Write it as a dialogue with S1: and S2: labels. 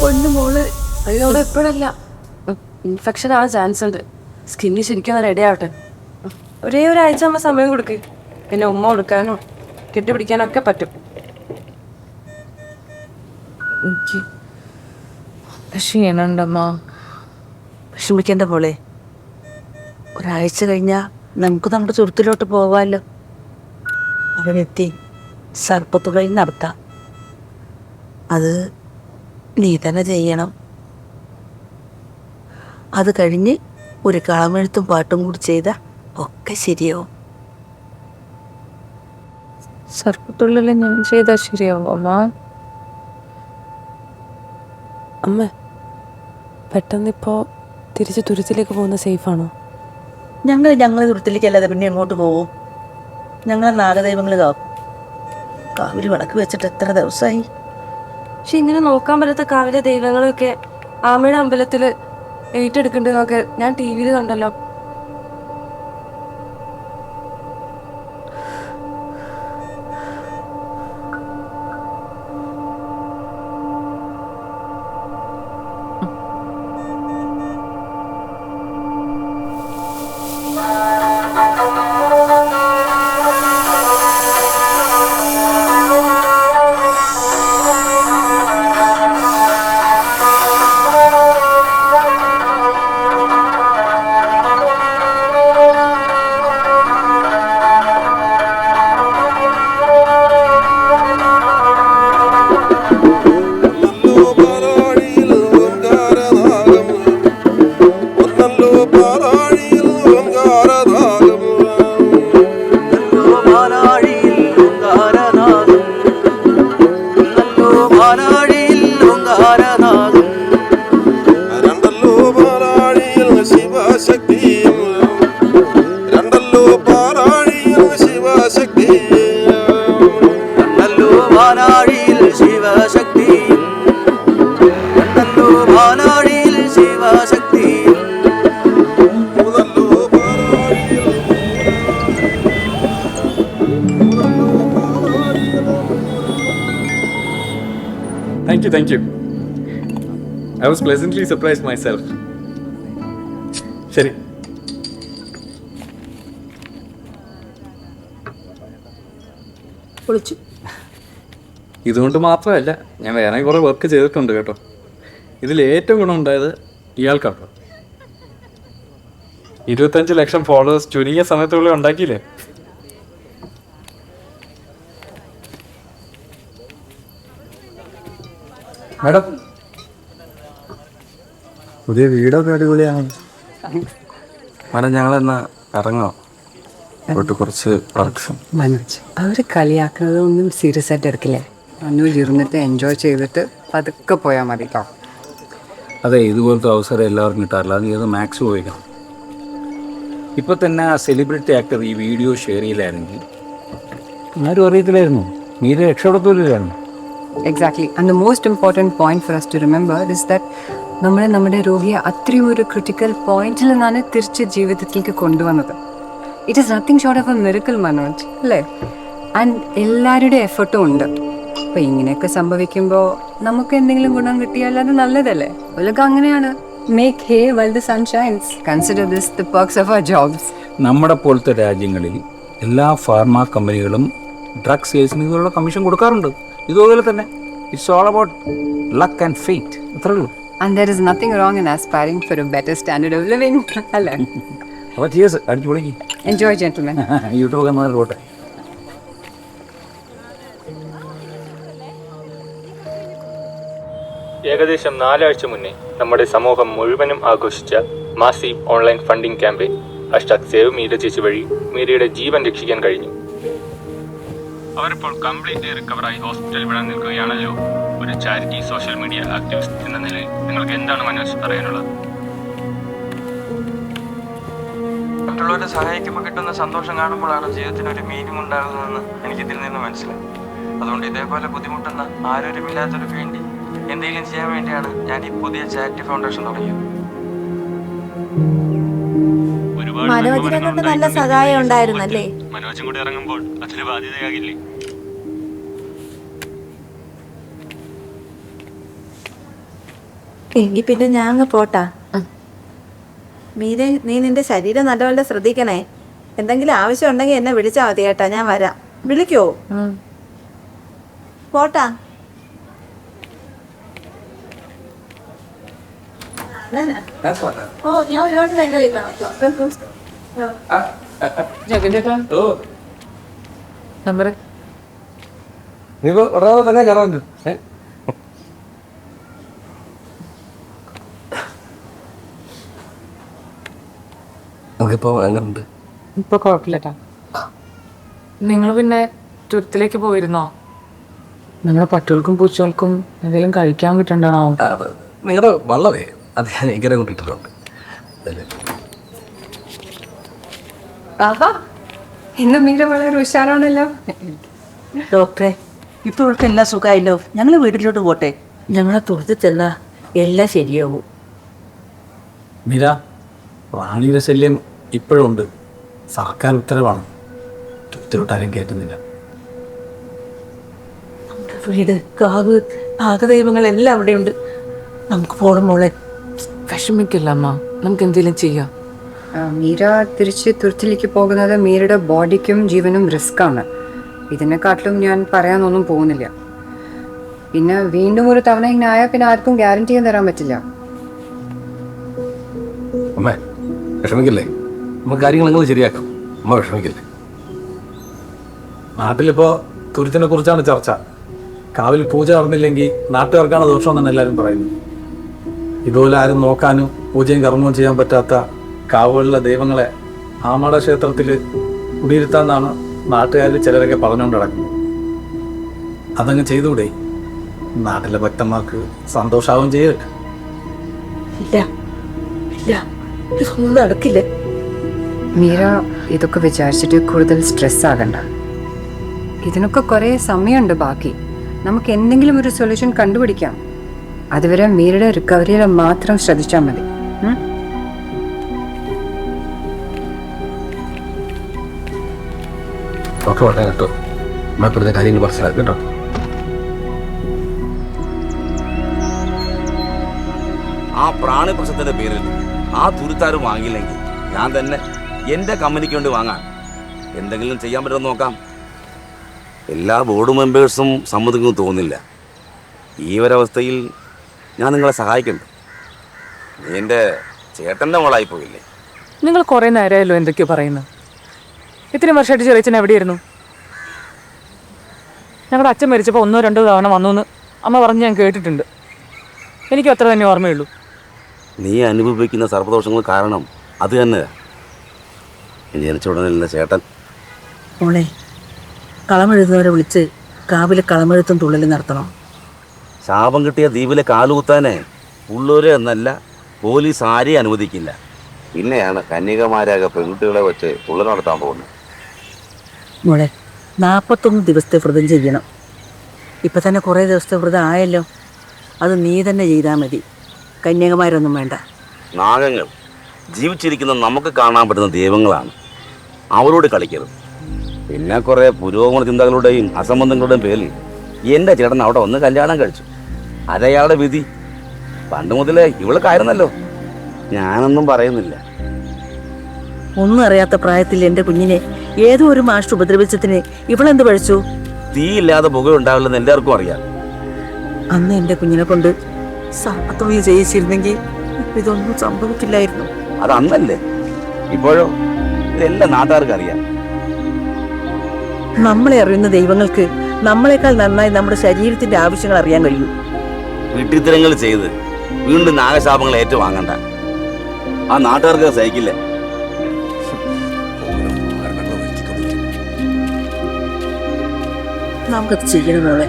S1: പൊന്നു മോള്. അയ്യോ അവിടെ എപ്പോഴല്ല ഇൻഫെക്ഷൻ ആവാൻ ചാൻസ് ഉണ്ട്. സ്കിന്നിൽ ശരിക്കും റെഡി ആവട്ടെ. ഒരേ ഒരാഴ്ച നമ്മൾ സമയം കൊടുക്ക്. പിന്നെ ഉമ്മ കൊടുക്കാനോ കെട്ടിപ്പിടിക്കാനോ ഒക്കെ പറ്റും.
S2: ക്ഷീണുണ്ടമ്മ.
S3: വിഷമിക്കേണ്ട മോളെ, ഒരാഴ്ച കഴിഞ്ഞാൽ നമുക്ക് നമ്മുടെ ചുരത്തിലോട്ട് പോവാമല്ലോ. അവരെത്തി സർപ്പത്തുകളിൽ നടത്താം. അത് നീ തന്നെ ചെയ്യണം. അത് കഴിഞ്ഞ് ഒരു കളമെഴുത്തും പാട്ടും കൂടി ചെയ്താൽ ഒക്കെ ശരിയാവും.
S2: സർപ്പത്തുള്ളിൽ ഞാൻ ചെയ്താൽ ശരിയാവും അമ്മ.
S1: അമ്മ പെട്ടെന്നിപ്പോൾ തിരിച്ച് തുരുത്തിലേക്ക് പോകുന്ന സേഫാണോ?
S3: ഞങ്ങൾ ദുരത്തിലേക്കല്ലാതെ പിന്നെ എങ്ങോട്ട് പോകും? ഞങ്ങളെ നാഗദൈവങ്ങൾ കാക്കും. കാവിൽ വിളക്ക് വെച്ചിട്ട് എത്ര ദിവസമായി.
S1: പക്ഷെ ഇങ്ങനെ നോക്കാൻ പറ്റാത്ത കാവിലെ ദൈവങ്ങളൊക്കെ ആമയുടെ അമ്പലത്തിൽ ഏറ്റെടുക്കണ്ടെന്നൊക്കെ ഞാൻ TV കണ്ടല്ലോ.
S4: Thank you. I was pleasantly surprised myself. ശരി. ഇതുകൊണ്ട് മാത്രമല്ല, ഞാൻ വേറെ കുറേ വർക്ക് ചെയ്തിട്ടുണ്ട് കേട്ടോ. ഇതിൽ ഏറ്റവും ഗുണമുണ്ടായത് ഇയാൾക്കാട്ടോ. 25 ലക്ഷം ഫോളോവേഴ്സ് ചുരുങ്ങിയ സമയത്തുള്ളിൽ ഉണ്ടാക്കിയില്ലേ? മാഡം, പുതിയ വീടൊക്കെ അടിപൊളിയാണ്. മാഡം, ഞങ്ങളെന്നാ ഇറങ്ങോ? കുറച്ച്
S5: അവർ കളിയാക്കുന്നതൊന്നും സീരിയസ് ആയിട്ട് എടുക്കില്ലേ. അന്നൂർ ഇരുന്നിട്ട് എൻജോയ് ചെയ്തിട്ട് പതുക്കെ പോയാൽ മതി കേട്ടോ.
S6: അതെ, ഇതുപോലത്തെ അവസരം എല്ലാവർക്കും കിട്ടാറില്ല. അത് ഏത് മാക്സ് പോയിക്കണം. ഇപ്പോൾ തന്നെ ആ സെലിബ്രിറ്റി ആക്ടർ ഈ വീഡിയോ ഷെയർ ചെയ്യില്ലായിരുന്നെങ്കിൽ ആരും അറിയത്തില്ലായിരുന്നു. നീര് രക്ഷപ്പെടത്തില്ലായിരുന്നു.
S5: Exactly. And the most important point for us to remember is that നമ്മുടെ രോഗിയെ അത്രയും ഒരു ക്രിട്ടിക്കൽ പോയിന്റിൽ നിന്നാണ് തിരിച്ച് ജീവിതത്തിലേക്ക് കൊണ്ടുവന്നത്. It is nothing short of A miracle, Manoj, അല്ലേ? ആൻഡ് എല്ലാവരുടെ എഫർട്ടും ഉണ്ട്. അപ്പോൾ ഇങ്ങനെയൊക്കെ സംഭവിക്കുമ്പോൾ നമുക്ക് എന്തെങ്കിലും ഗുണം കിട്ടിയാൽ അത് നല്ലതല്ലേ? ഉലകം അങ്ങനെയാണ്. Make hey while the sun shines. Consider this the perks of our jobs.
S6: നമ്മുടെ പോലത്തെ രാജ്യങ്ങളിൽ എല്ലാ ഫാർമ കമ്പനികളും ഡ്രഗ് സെയിൽസിന് ഇതുള്ള കമ്മീഷൻ കൊടുക്കാറുണ്ട്. ഇതുപോലെ തന്നെ it's all about luck and fate. അത്രേ ഉള്ളൂ.
S5: And there is nothing wrong in aspiring for a better standard of living. അല്ലേ?
S6: അപ്പോൾ cheers, അടിച്ചു പൊളിക്ക്.
S5: Enjoy, gentlemen.
S6: യൂട്യൂബ് കാണുന്നതിൽ പോട്ടെ.
S4: ഏകദേശം 4 ആഴ്ച മുന്നേ നമ്മുടെ സമൂഹം മുഴുവനും ആഘോഷിച്ച massive online funding campaign #save Meera ചേച്ചി വഴി മീരയുടെ ജീവൻ രക്ഷിക്കാൻ കഴിഞ്ഞു. അവരിപ്പോൾ കംപ്ലീറ്റ്ലി റിക്കവറായി ഹോസ്പിറ്റലിൽ വിടാൻ നിൽക്കുകയാണല്ലോ. ഒരു ചാരിറ്റി സോഷ്യൽ മീഡിയ ആക്ടിവിസ്റ്റ് എന്ന നിലയിൽ നിങ്ങൾക്ക് എന്താണ് മനോജ് പറയാനുള്ളത്?
S7: മറ്റുള്ളവരെ സഹായിക്കുമ്പോൾ കിട്ടുന്ന സന്തോഷം കാണുമ്പോഴാണ് ജീവിതത്തിന് ഒരു മീനിങ് ഉണ്ടാകുന്നതെന്ന് എനിക്കിതിൽ നിന്ന് മനസ്സിലായി. അതുകൊണ്ട് ഇതേപോലെ ബുദ്ധിമുട്ടുന്ന ആരോഗ്യമില്ലാത്തവർക്ക് വേണ്ടി എന്തെങ്കിലും ചെയ്യാൻ വേണ്ടിയാണ് ഞാൻ ഈ പുതിയ ചാരിറ്റി ഫൗണ്ടേഷൻ തുടങ്ങിയത്.
S8: മനോജിനെ കൊണ്ട് നല്ല സഹായം ഉണ്ടായിരുന്നല്ലേ?
S4: മനോജും കൂടി ഇറങ്ങുമ്പോൾ അതിന് ബാധ്യതയാകില്ലേ?
S8: എങ്കിൽ പിന്നെ ഞാൻ അങ്ങ് പോട്ടാ. മീരെ, നീ നിന്റെ ശരീരം നല്ലപോലെ ശ്രദ്ധിക്കണേ. എന്തെങ്കിലും ആവശ്യം ഉണ്ടെങ്കിൽ എന്നെ വിളിച്ചാൽ മതി കേട്ടാ, ഞാൻ വരാം. വിളിക്കോ? പോട്ടാ. ഓ, ഞാൻ ഒരുപാട്
S2: നമ്പർ
S9: നീ ഉടനെ തന്നെ കയറാൻ നമുക്കിപ്പോ എങ്ങനെയുണ്ട്?
S2: ഇപ്പൊ കുഴപ്പമില്ലട്ടാ. നിങ്ങൾ പിന്നെ തുരുത്തിലേക്ക് പോയിരുന്നോ? നിങ്ങളെ പട്ടികൾക്കും പൂച്ചകൾക്കും എന്തെങ്കിലും കഴിക്കാൻ കിട്ടണ്ടോ?
S9: നിങ്ങളുടെ വള്ളമേ അത് ഞാൻ ഇങ്ങനെ കൊണ്ടിട്ടിട്ടുണ്ട്.
S5: ആഹാ, ഇന്ന് മീര വളരെ ഉഷാറാണല്ലോ.
S3: ഡോക്ടറെ, ഇപ്പൊ ഇവർക്ക് എല്ലാം സുഖമായല്ലോ. ഞങ്ങൾ വീട്ടിലോട്ട് പോട്ടെ. ഞങ്ങളെ തുറത്തി ചെന്നാ എല്ലാം ശരിയാവും.
S6: മീര, റാണിയുടെ ശല്യം ഇപ്പോഴും ഉണ്ട്. സർക്കാർ ഉത്തരവാണ്. തുരുത്തിലോട്ടാരും കയറ്റുന്നില്ല.
S3: വീട്, കാവ്, നാഗദൈവങ്ങൾ എല്ലാം അവിടെയുണ്ട്. നമുക്ക് പോകണം മോളെ.
S2: വിഷമിക്കില്ല അമ്മ, നമുക്ക് എന്തെങ്കിലും ചെയ്യാം.
S5: മീര തിരിച്ച് തുരുത്തിലേക്ക് പോകുന്നത് മീരയുടെ ബോഡിക്കും ജീവനും റിസ്ക്കാണ്. ഇതിനെക്കാട്ടിലും ഞാൻ പറയാനൊന്നും പോകുന്നില്ല. പിന്നെ വീണ്ടും ഒരു തവണ ഇങ്ങനെ ആയാൽ പിന്നെ ആർക്കും ഗ്യാരണ്ടി ചെയ്യാൻ തരാൻ പറ്റില്ല.
S9: അമ്മേ വിഷമിക്കില്ലേ? നമുക്ക് കാര്യങ്ങൾ നിങ്ങൾ ശരിയാക്കാം. അമ്മ വിഷമിക്കില്ലേ?
S6: നാട്ടിലിപ്പോൾ തുരുത്തിനെ കുറിച്ചാണ് ചർച്ച. കാവിൽ പൂജ നടന്നില്ലെങ്കിൽ നാട്ടുകാർക്കാണ് ദോഷമെന്നാണ് എല്ലാവരും പറയുന്നത്. ഇതുപോലെ ആരും നോക്കാനും പൂജയും കർമ്മവും ചെയ്യാൻ പറ്റാത്ത കാവുകളിലെ ദൈവങ്ങളെ ആമട ക്ഷേത്രത്തിൽ കുടിയിരുത്താന്നാണ് നാട്ടുകാരിൽ ചിലരൊക്കെ പറഞ്ഞുകൊണ്ട് നടക്കുന്നത്. അതങ്ങ് ചെയ്തുകൂടെ? നാട്ടിലെ ഭക്തന്മാർക്ക് സന്തോഷാവും ചെയ്യട്ടെ.
S3: ഇല്ല ഇല്ല, ഇതൊന്നും നടക്കില്ല.
S5: മീര ഇതൊക്കെ വിചാരിച്ചിട്ട് കൂടുതൽ സ്ട്രെസ് ആകണ്ട. ഇതിനൊക്കെ കുറേ സമയമുണ്ട് ബാക്കി. നമുക്ക് എന്തെങ്കിലും ഒരു സൊല്യൂഷൻ കണ്ടുപിടിക്കാം. അതുവരെ മീരയുടെ റിക്കവറിയിൽ മാത്രം ശ്രദ്ധിച്ചാൽ മതി.
S9: ഡോക്ടർ വളരെ കേട്ടോ. അമ്മ ഇപ്പോഴത്തെ കാര്യങ്ങൾ മനസ്സിലാക്കി കേട്ടോ.
S10: ആ പ്രാണി പ്രശ്നത്തിന്റെ പേരിൽ ആ തുരുത്താരും വാങ്ങിയില്ലെങ്കിൽ ഞാൻ തന്നെ എൻ്റെ കമ്പനിക്ക് വേണ്ടി വാങ്ങാൻ എന്തെങ്കിലും ചെയ്യാൻ പറ്റുമെന്ന് നോക്കാം. എല്ലാ ബോർഡ് മെമ്പേഴ്സും സമ്മതിക്കുമെന്ന് തോന്നുന്നില്ല. ഈ ഒരവസ്ഥയിൽ ഞാൻ നിങ്ങളെ സഹായിക്കണ്ടേ? എൻ്റെ ചേട്ടൻ്റെ മോളായി പോയില്ലേ?
S2: നിങ്ങൾ കുറേ നേരമായല്ലോ എന്തൊക്കെയോ പറയുന്നത്. ഇത്രയും വർഷമായിട്ട് ചെറിയച്ഛൻ എവിടെയായിരുന്നു? ഞങ്ങളുടെ അച്ഛൻ മരിച്ചപ്പോൾ 1-2 തവണ വന്നു എന്ന് അമ്മ പറഞ്ഞ് ഞാൻ കേട്ടിട്ടുണ്ട്. എനിക്ക് അത്ര തന്നെ ഓർമ്മയുള്ളൂ.
S10: നീ അനുഭവിക്കുന്ന സർപ്പദോഷങ്ങൾ കാരണം അത് തന്നെ. ജനിച്ച ഉടനെ ചേട്ടൻ.
S3: മോളെ, കളമെഴുതുന്നവരെ വിളിച്ച് കാവിലെ കളമെഴുത്തും തുള്ളലും നടത്തണം.
S10: ശാപം കിട്ടിയ ദ്വീപിലെ കാലുകുത്താനെ ഉള്ളൂര് എന്നല്ല പോലീസ് ആരെയും അനുവദിക്കില്ല. പിന്നെയാണ് കന്യകമാരായ പെൺകുട്ടികളെ വെച്ച് തുള്ളൽ നടത്താൻ പോകുന്നത്.
S3: മോളെ, 41 ദിവസത്തെ വ്രതം ചെയ്യണം. ഇപ്പം തന്നെ കുറേ ദിവസത്തെ വ്രതം ആയല്ലോ. അത് നീ തന്നെ ചെയ്താൽ മതി. കന്യകമാരൊന്നും വേണ്ട.
S10: നാഗങ്ങൾ ജീവിച്ചിരിക്കുന്ന നമുക്ക് കാണാൻ പറ്റുന്ന ദൈവങ്ങളാണ്. അവരോട് കളിക്കരുത്. പിന്നെ കുറേ പുരോഗമന ചിന്തകളുടെയും അസംബന്ധങ്ങളുടെയും പേരിൽ എൻ്റെ ചേട്ടൻ അവിടെ വന്ന് കല്യാണം കഴിച്ചു. അരയാളുടെ വിധി. പണ്ട് മുതലേ ഇവൾക്കായിരുന്നല്ലോ. ഞാനൊന്നും പറയുന്നില്ല.
S3: ഒന്നും അറിയാത്ത പ്രായത്തിൽ എൻ്റെ കുഞ്ഞിനെ ഏതോ ഒരു മാസ്റ്റർ ഉപദ്രവിച്ചതിന് ഇവളെന്ത് പഴിച്ചു?
S10: തീയില്ലാതെ പുകയുണ്ടാവില്ലെന്ന് എല്ലാവർക്കും അറിയാം.
S3: അന്ന് എൻ്റെ കുഞ്ഞിനെ കൊണ്ട് സർപ്പത്തൊഴിൽ ചെയ്യിച്ചിരുന്നെങ്കിൽ ഇതൊന്നും സംഭവിക്കില്ലായിരുന്നു.
S10: അത് അന്നല്ലേ. ഇപ്പോഴോ ഇതെല്ലാം നാട്ടുകാർക്ക് അറിയാം.
S3: നമ്മളെ അറിയുന്ന ദൈവങ്ങൾക്ക് നമ്മളെക്കാൾ നന്നായി നമ്മുടെ ശരീരത്തിന്റെ ആവശ്യങ്ങൾ അറിയാൻ കഴിയും.
S10: വീട്ടിത്തരങ്ങൾ ചെയ്ത് വീണ്ടും നാഗശാപങ്ങൾ ഏറ്റുവാങ്ങണ്ട. ആ നാട്ടുകാർക്ക് സഹിക്കില്ല.
S3: നമുക്കത് ചെയ്യണം മോളെ.